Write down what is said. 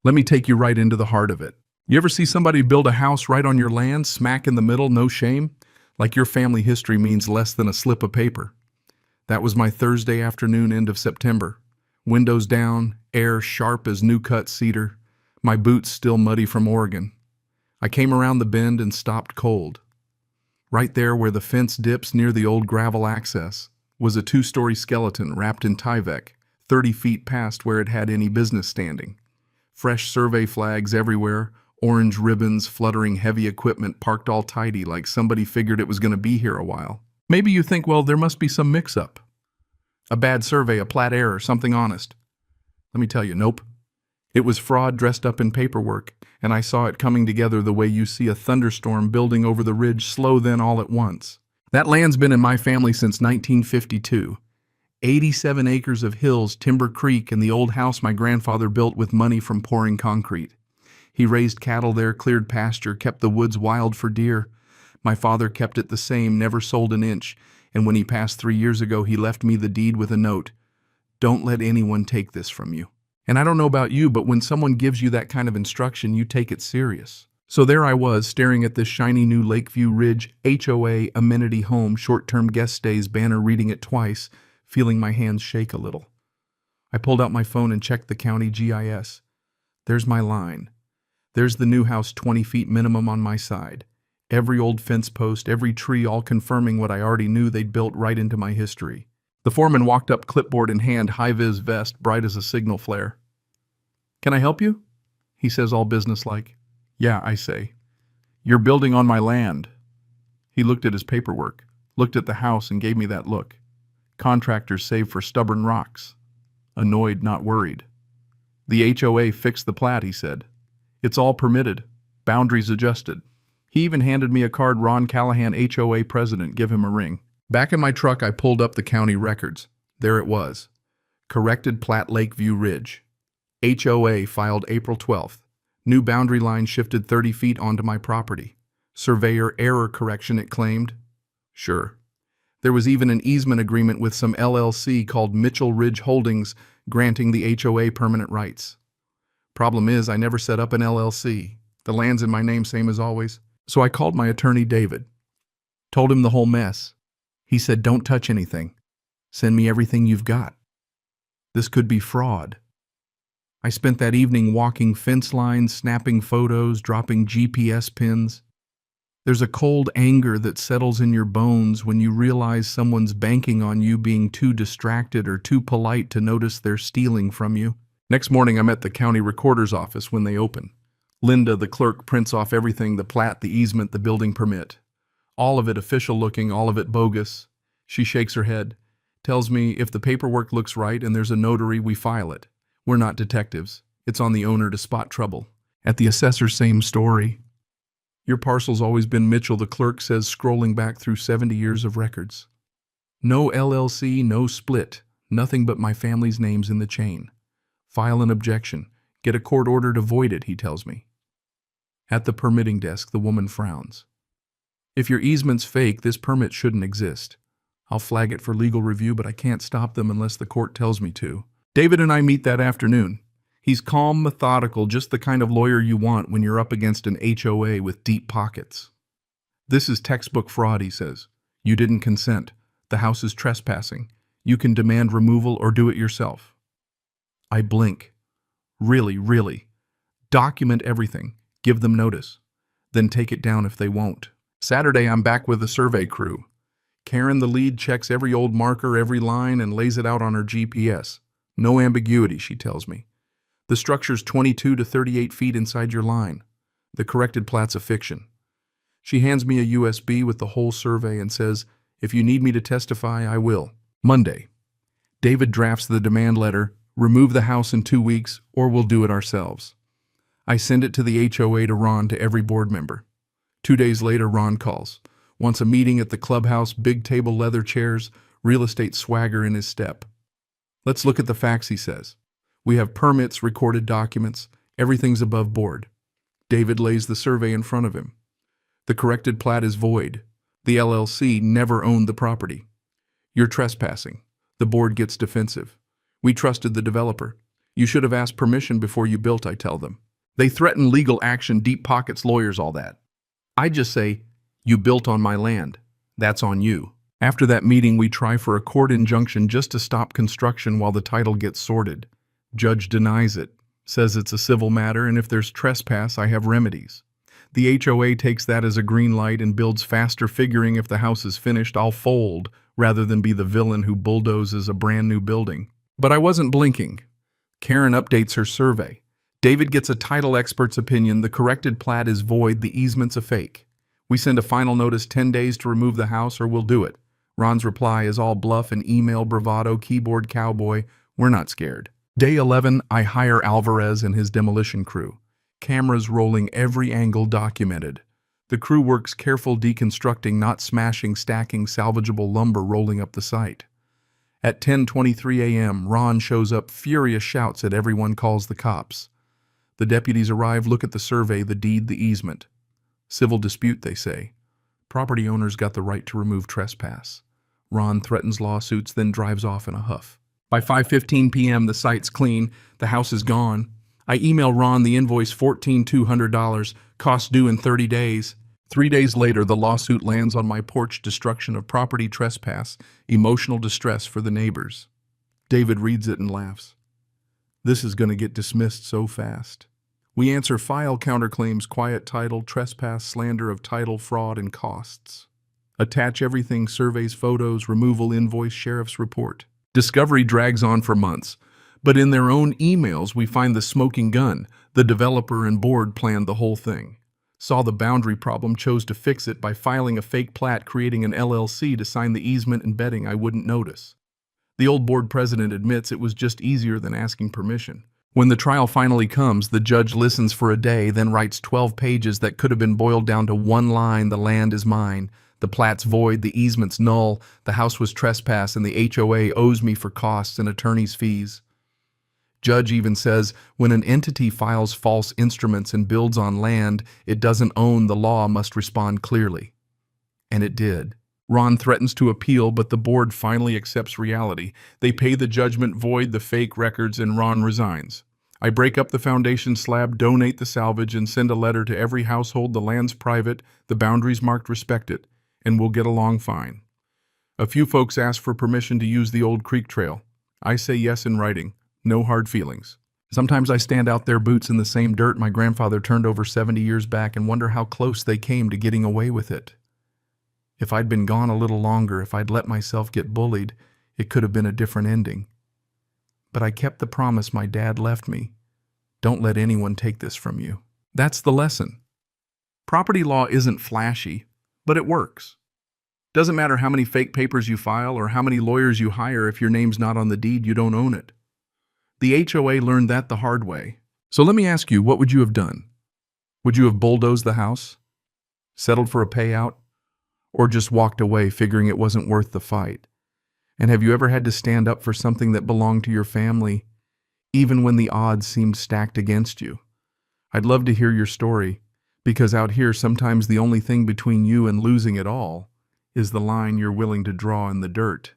Let me take you right into the heart of it. You ever see somebody build a house right on your land, smack in the middle, no shame? Like your family history means less than a slip of paper. That was my Thursday afternoon, end of September. Windows down, air sharp as new-cut cedar, my boots still muddy from Oregon. I came around the bend and stopped cold. Right there where the fence dips near the old gravel access was a two-story skeleton wrapped in Tyvek, 30 feet past where it had any business standing. Fresh survey flags everywhere, orange ribbons, fluttering heavy equipment parked all tidy like somebody figured it was going to be here a while. Maybe you think, well, there must be some mix-up. A bad survey, a plat error, something honest. Let me tell you, nope. It was fraud dressed up in paperwork, and I saw it coming together the way you see a thunderstorm building over the ridge slow then all at once. That land's been in my family since 1952. 87 acres of hills, Timber Creek, and the old house my grandfather built with money from pouring concrete. He raised cattle there, cleared pasture, kept the woods wild for deer. My father kept it the same, never sold an inch, and when he passed 3 years ago, he left me the deed with a note. Don't let anyone take this from you. And I don't know about you, but when someone gives you that kind of instruction, you take it serious. So there I was, staring at this shiny new Lakeview Ridge HOA amenity home short-term guest stays banner, reading it twice, feeling my hands shake a little. I pulled out my phone and checked the county GIS. There's my line. There's the new house 20 feet minimum on my side. Every old fence post, every tree, all confirming what I already knew they'd built right into my history. The foreman walked up, clipboard in hand, high-vis vest, bright as a signal flare. "Can I help you?" he says, all businesslike. "Yeah," I say. "You're building on my land." He looked at his paperwork, looked at the house, and gave me that look. Contractors save for stubborn rocks. Annoyed, not worried. "The HOA fixed the plat," he said. "It's all permitted. Boundaries adjusted." He even handed me a card. Ron Callahan, HOA president. Give him a ring. Back in my truck, I pulled up the county records. There it was. Corrected plat, Lakeview Ridge. HOA filed April 12th. New boundary line shifted 30 feet onto my property. Surveyor error correction, it claimed. Sure. There was even an easement agreement with some LLC called Mitchell Ridge Holdings, granting the HOA permanent rights. Problem is, I never set up an LLC. The land's in my name, same as always. So I called my attorney, David. Told him the whole mess. He said, "Don't touch anything. Send me everything you've got. This could be fraud." I spent that evening walking fence lines, snapping photos, dropping GPS pins. There's a cold anger that settles in your bones when you realize someone's banking on you being too distracted or too polite to notice they're stealing from you. Next morning, I'm at the county recorder's office when they open. Linda, the clerk, prints off everything: the plat, the easement, the building permit. All of it official looking, all of it bogus. She shakes her head, tells me if the paperwork looks right and there's a notary, we file it. We're not detectives. It's on the owner to spot trouble. At the assessor, same story. Your parcel's always been Mitchell, the clerk says, scrolling back through 70 years of records. No LLC, no split, nothing but my family's names in the chain. File an objection. Get a court order to void it, he tells me. At the permitting desk, the woman frowns. If your easement's fake, this permit shouldn't exist. I'll flag it for legal review, but I can't stop them unless the court tells me to. David and I meet that afternoon. He's calm, methodical, just the kind of lawyer you want when you're up against an HOA with deep pockets. "This is textbook fraud," he says. "You didn't consent. The house is trespassing. You can demand removal or do it yourself." I blink. Really, really. Document everything. Give them notice. Then take it down if they won't. Saturday, I'm back with the survey crew. Karen, the lead, checks every old marker, every line, and lays it out on her GPS. No ambiguity, she tells me. The structure's 22 to 38 feet inside your line. The corrected plat's a fiction. She hands me a USB with the whole survey and says, "If you need me to testify, I will." Monday. David drafts the demand letter, "Remove the house in 2 weeks, or we'll do it ourselves." I send it to the HOA, to Ron, to every board member. 2 days later, Ron calls. Wants a meeting at the clubhouse, big table, leather chairs, real estate swagger in his step. "Let's look at the facts," he says. "We have permits, recorded documents, everything's above board." David lays the survey in front of him. The corrected plat is void. The LLC never owned the property. You're trespassing. The board gets defensive. We trusted the developer. You should have asked permission before you built, I tell them. They threaten legal action, deep pockets, lawyers, all that. I just say, you built on my land. That's on you. After that meeting, we try for a court injunction just to stop construction while the title gets sorted. Judge denies it, says it's a civil matter, and if there's trespass, I have remedies. The HOA takes that as a green light and builds faster, figuring if the house is finished, I'll fold, rather than be the villain who bulldozes a brand new building. But I wasn't blinking. Karen updates her survey. David gets a title expert's opinion. The corrected plat is void, the easement's a fake. We send a final notice 10 days to remove the house or we'll do it. Ron's reply is all bluff and email bravado, keyboard cowboy. We're not scared. Day 11, I hire Alvarez and his demolition crew. Cameras rolling, every angle documented. The crew works careful deconstructing, not smashing, stacking salvageable lumber rolling up the site. At 10:23 a.m., Ron shows up, furious shouts at everyone, calls the cops. The deputies arrive, look at the survey, the deed, the easement. Civil dispute, they say. Property owners got the right to remove trespass. Ron threatens lawsuits, then drives off in a huff. By 5:15 p.m., the site's clean, the house is gone. I email Ron the invoice, $1,400, cost due in 30 days. 3 days later, the lawsuit lands on my porch, destruction of property, trespass, emotional distress for the neighbors. David reads it and laughs. This is going to get dismissed so fast. We answer file counterclaims, quiet title, trespass, slander of title, fraud, and costs. Attach everything, surveys, photos, removal invoice, sheriff's report. Discovery drags on for months, but in their own emails we find the smoking gun. The developer and board planned the whole thing. Saw the boundary problem, chose to fix it by filing a fake plat, creating an LLC to sign the easement and betting I wouldn't notice. The old board president admits it was just easier than asking permission. When the trial finally comes, the judge listens for a day, then writes 12 pages that could have been boiled down to one line: the land is mine, the plat's void, the easement's null, the house was trespass, and the HOA owes me for costs and attorney's fees. Judge even says, when an entity files false instruments and builds on land it doesn't own, the law must respond clearly. And it did. Ron threatens to appeal, but the board finally accepts reality. They pay the judgment, void the fake records, and Ron resigns. I break up the foundation slab, donate the salvage, and send a letter to every household: the land's private, the boundaries marked, respect it, and we'll get along fine. A few folks ask for permission to use the old creek trail. I say yes in writing. No hard feelings. Sometimes I stand out there, boots in the same dirt my grandfather turned over 70 years back, and wonder how close they came to getting away with it. If I'd been gone a little longer, if I'd let myself get bullied, it could have been a different ending. But I kept the promise my dad left me. Don't let anyone take this from you. That's the lesson. Property law isn't flashy, but it works. Doesn't matter how many fake papers you file or how many lawyers you hire, if your name's not on the deed, you don't own it. The HOA learned that the hard way. So let me ask you, what would you have done? Would you have bulldozed the house? Settled for a payout? Or just walked away figuring it wasn't worth the fight? And have you ever had to stand up for something that belonged to your family, even when the odds seemed stacked against you? I'd love to hear your story, because out here sometimes the only thing between you and losing it all is the line you're willing to draw in the dirt.